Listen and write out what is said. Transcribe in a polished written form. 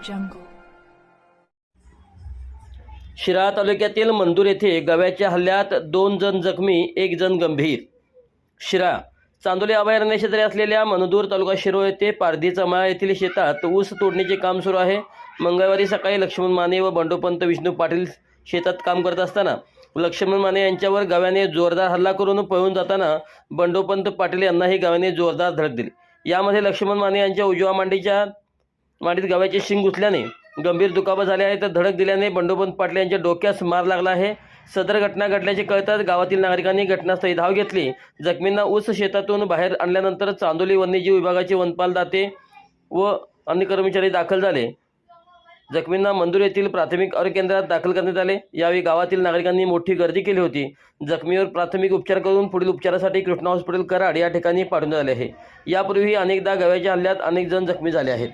jungle. Shirala तालुक्यातील मंदूर येथे गव्याच्या हल्ल्यात 2 जण जखमी, 1 जण गंभीर. शिराळा चांदोली अभयारण्य शेजारी असलेल्या मनदूर तालुका शिरोळ येथे पारधीचा माळ येथील शेतात ऊस तोडणीचे काम सुरू आहे. मंगळवारी सकाळी लक्ष्मण माने व बंडोपंत विष्णू पाटील शेतात काम करत असताना लक्ष्मण माने यांच्यावर गव्याने जोरदार हल्ला करून पळून जाताना बंडोपंत पाटील यांनाही गव्याने जोरदार धडक दिली. यामध्ये लक्ष्मण माने यांच्या उजव्या मांडीत गव्याचे शिंग घुसल्याने गंभीर दुखापत झाले आहे, तर धडक दिल्याने बंडोपंत पाटील यांच्या डोक्यास मार लागला आहे. सदर घटना घडल्याचे कळताच गावातील नागरिकांनी घटनास्थळी धाव घेतली. जखमींना ऊस शेतातून बाहेर आणल्यानंतर चांदोली वन्यजीव विभागाचे वनपाल दाते व अन्य कर्मचारी दाखल झाले. जखमींना मंदूर येथील प्राथमिक आरोग्य केंद्रात दाखल करण्यात आले. यावेळी गावातील नागरिकांनी मोठी गर्दी केली होती. जखमीवर प्राथमिक उपचार करून पुढील उपचारासाठी कृष्णा हॉस्पिटल कराड या ठिकाणी पाठवण्यात आले आहे. यापूर्वी अनेकदा गव्याच्या हल्ल्यात अनेक जण जखमी झाले आहेत.